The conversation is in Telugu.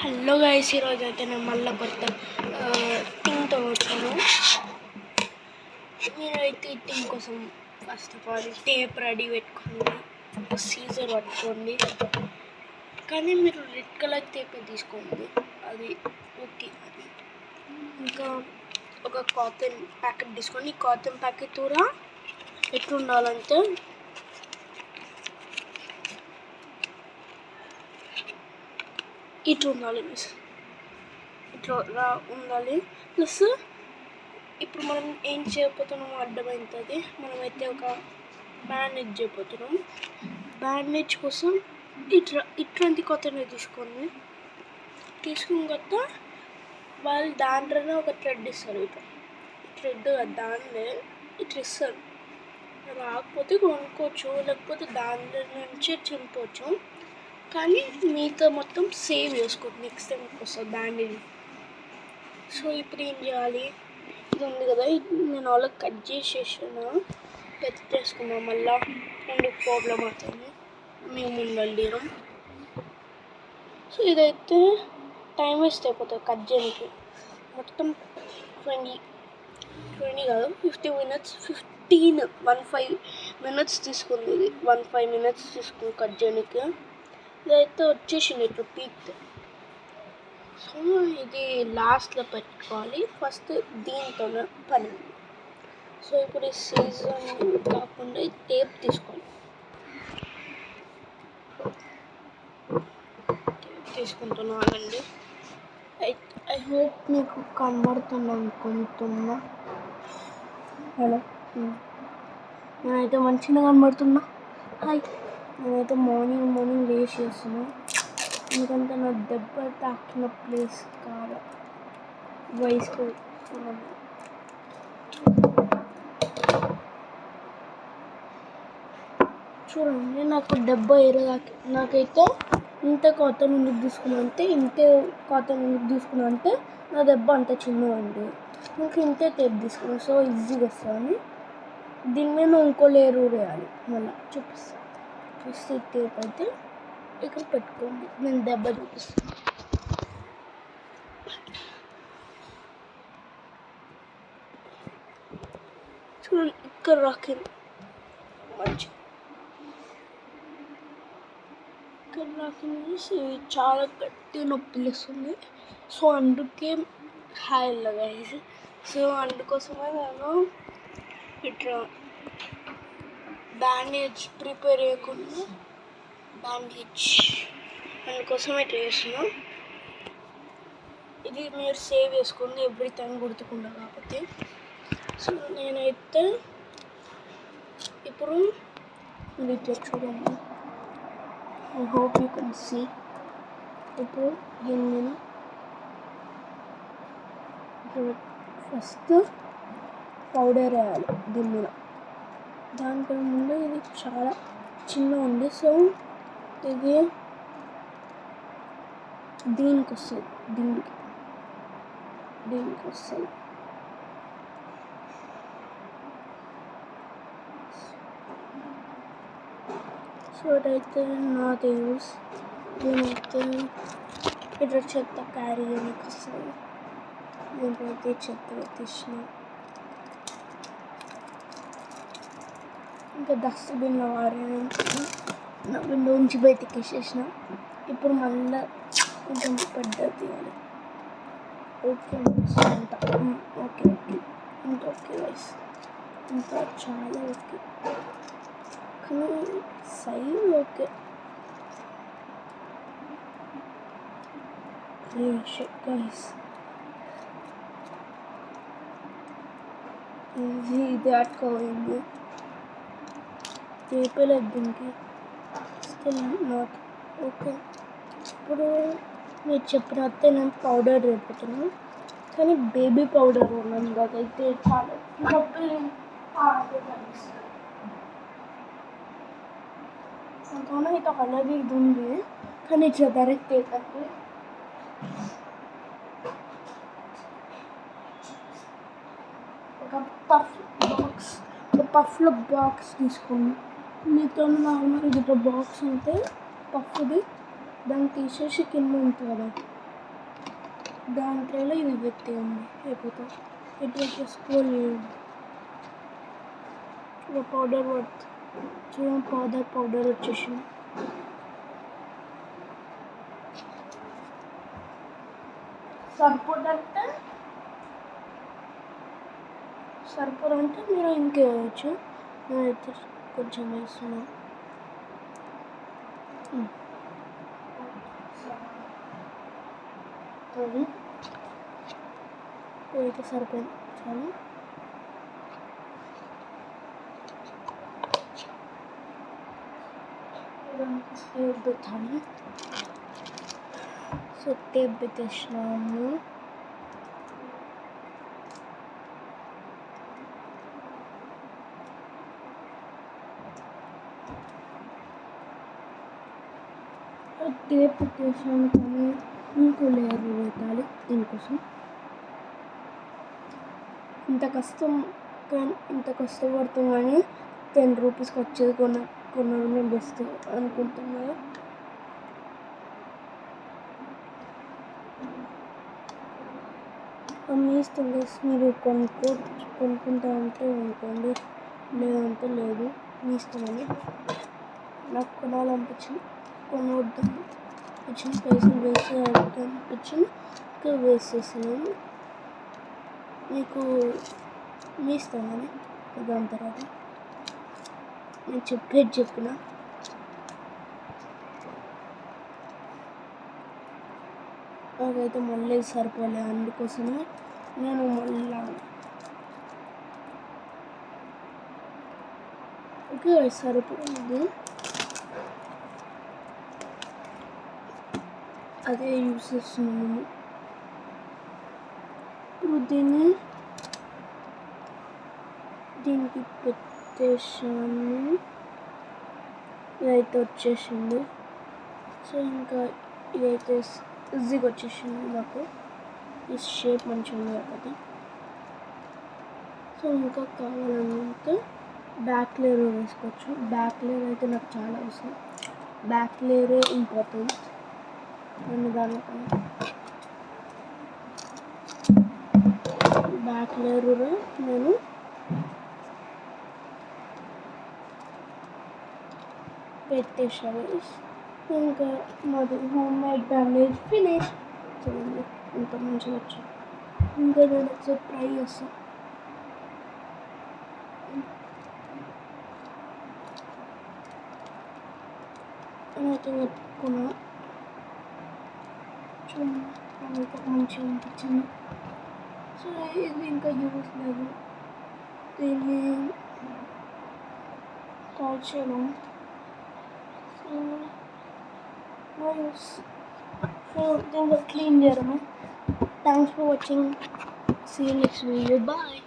హలో గైస్, ఈరోజు అయితే నేను మళ్ళీ కొత్త థింగ్తో వచ్చాను. మీరైతే ఈ థింగ్ కోసం first of all tape ready పెట్టుకోండి, సీజర్ పట్టుకోండి. కానీ మీరు రెడ్ కలర్ టేప్ తీసుకోండి, అది ఓకే. అది ఇంకా ఒక కాటన్ ప్యాకెట్ తీసుకోండి. ఈ కాటన్ ప్యాకెట్ కూడా ఎట్లా ఉండాలంటే ఇట్లా ఉండాలి, ఇట్లా ఉండాలి. ప్లస్ ఇప్పుడు మనం ఏం చేయబోతున్నామో అర్థమవుతుంది. మనమైతే ఒక బ్యాండేజ్ చేయబోతున్నాం. బ్యాండేజ్ కోసం ఇట్లాంటి కొత్తనే తీసుకున్న తర్వాత వాళ్ళు దాంట్లోనే ఒక థ్రెడ్ ఇస్తారు. థ్రెడ్ దాంట్లో ఇట్లా ఇస్తారు. రాకపోతే కొనుక్కోవచ్చు, లేకపోతే దాంట్లో నుంచే చింపవచ్చు. కానీ మీతో మొత్తం సేవ్ చేసుకోండి, నెక్స్ట్ టైం వస్తుంది బ్యాండేజ్. సో ఇప్పుడు ఏం చేయాలి, ఇది ఉంది కదా, నేను వాళ్ళకి కట్ చేసేసాను. పెట్టేసుకున్నాం. మళ్ళీ ఎందుకు ప్రాబ్లం అవుతుంది, మేము ఉండలేము. సో ఇదైతే టైం వేస్ట్ అయిపోతుంది కట్ చేయడానికి. మొత్తం 20 కాదు 50 మినిట్స్, 15 మినిట్స్ తీసుకుంది. ఇది 15 మినిట్స్ తీసుకుంది కట్ చేయడానికి. ఇదైతే వచ్చేసింది ఇట్లా పీక్. సో ఇది లాస్ట్లో పెట్టుకోవాలి, ఫస్ట్ దీంతో పని. సో ఇప్పుడు ఈ సీజన్ కాకుండా ఈ టేప్ తీసుకోండి. తీసుకుంటున్నానండి. ఐ హోప్ మీకు కనబడుతుంది అనుకుంటున్నా. హలో, నేనైతే మంచిగా కనబడుతున్నా. హాయ్, నేనైతే మార్నింగ్ లేచి చేస్తున్నా, ఎందుకంటే నా దెబ్బ తాకిన ప్లేస్ కాదు వయసుకు. చూడండి, నాకు దెబ్బ నాకైతే ఇంత కాటన్ ఎందుకు తీసుకున్నా అంటే నా దెబ్బ అంత చిన్నగా ఉంది. నాకు ఇంతే టేప్ తీసుకున్నాను, సో ఈజీగా వస్తుంది. దీని మీద ఇంకో లేయర్ వేయాలి. మళ్ళీ చూపిస్తాను. చూస్తే టేప్ అయితే ఇక్కడ పెట్టుకోండి. నేను దెబ్బ చూపిస్తాను. చూడండి, ఇక్కడ రాకింది మంచి. ఇక్కడ రాకింది చాలా గట్టి నొప్పిస్తుంది. సో అందుకే హాయిగా. సో అందుకోసమే నేను ఇట్లా బ్యాండేజ్ ప్రిపేర్ చేయకుండా అందుకోసం ఇట్లా చేస్తున్నాం. ఇది మీరు సేవ్ చేసుకోండి, ఎవ్రీ టైం గుర్తుకుండా కాకపోతే. సో నేనైతే ఇప్పుడు ఇది చూడండి, I hope you can see. ఇప్పుడు దీని మీద ఫస్ట్ పౌడర్ వేయాలి దీని మీద. దానికన్నా ముందు ఇది చాలా చిన్న ఉంది, సో ఇది దీనికి వస్తుంది. సో అదైతే నాట్ యూస్. దీనైతే ఇట్లా చెత్త క్యారీ చేయడానికి వస్తుంది. దీంట్లోైతే చెత్త తీసిన, ఇంకా డస్ట్బిన్లో నా విండో నుంచి బయటికి వేసేసిన. ఇప్పుడు మళ్ళీ కొంచెం పెద్దది తీయాలి. ఓకే అంత ఓకే ఇంత ఓకే వైస్, ఇంకా చాలా ఓకే. కానీ సైజ్ ఓకే. గైస్, ఇది అట్టుకోయింది, టేపలేదు దీనికి. Still not okay. ఇప్పుడు మీరు చెప్పినట్టే నేను పౌడర్ రేపుతున్నాను, కానీ బేబీ పౌడర్ ఉన్నాను. అదైతే చాలా నొప్పి కనిపిస్తుంది. అంతలో అయితే అలాగే ఇది ఉంది, కానీ ఇట్లా డైరెక్ట్ అయితే పఫ్లో బాక్స్ తీసుకోండి. మీతో నార్మల్ ఇట్లా బాక్స్ ఉంటే పఫ్ది, దాన్ని తీసేసి కింద ఉంటుంది కదా, దాని ట్రేలో ఇది పెట్టేయండి అయిపోతుంది. ఇటు పెట్టేసుకోవాలి. ఇక పౌడర్ పడుతుంది చూడండి, పౌడర్ వచ్చేసింది. సరిపోదంటే మీరు ఇంకేయచ్చు. నేనైతే కొంచెం వేస్తున్నాను. అది ఇదైతే సరిపోయింది చాలు. టేప్ పెట్టాలి. So tape పెట్టేసినాము. టేప్ పెట్టేసాను కానీ ఇంకో లేయర్ పెట్టాలి. దీనికోసం ఇంత కష్టపడతాం కానీ 10 రూపీస్కి వచ్చేది కొనడమే బెస్ట్ అనుకుంటున్నా. మీ ఇష్టం గైస్, మీరు కొనుక్కుంటా అంటే కొనుక్కోండి, లేదంటే లేదు, మీ ఇష్టం. అని నాకు కొనాలనిపించింది కొనవద్దాం వచ్చిన పైసలు వేస్ట్ అనిపించింది, ఇంకా వేస్ట్ చేస్తున్నాను. మీకు మీ ఇష్టం అని దాని తర్వాత నేను చెప్పిన నాకైతే మళ్ళీ సరిపోలే, అందుకోసమే నేను మళ్ళీ ఓకే సరిపోయింది. అదే యూస్ చేస్తున్నాను. ఇప్పుడు దీనికి పెట్టేసాను. ఇదైతే వచ్చేసింది. సో ఇంకా ఇదైతే ఈజీగా వచ్చేసింది నాకు. ఈ షేప్ మంచిగా ఉంది కాబట్టి. సో ఇంకా కావాలంటే బ్యాక్ లేయర్ వేసుకోవచ్చు. బ్యాక్ లేయర్ అయితే నాకు చాలా అవసరం. బ్యాక్ లేయరే ఇంపార్టెంట్ అన్ని దానికన్నా. బ్యాక్ లేయర్ నేను పెట్టేసాను. ఇంకా మాది హోమ్ మేడ్ బ్యాండేజ్ ఫినిష్. చూడండి ఎంత మంచిగా వచ్చాయి. ఇంకా నేను ఒకసారి ట్రై చేస్తాను. అయితే పెట్టుకున్నా చూడండి, అయితే మంచిగా అనిపించింది. సో ఇది ఇంకా యూస్ లేదు, దీన్ని కాల్ చేయడం. సో దీంట్లో క్లీన్ చేయడమే. Thanks for watching. See you next video. Bye.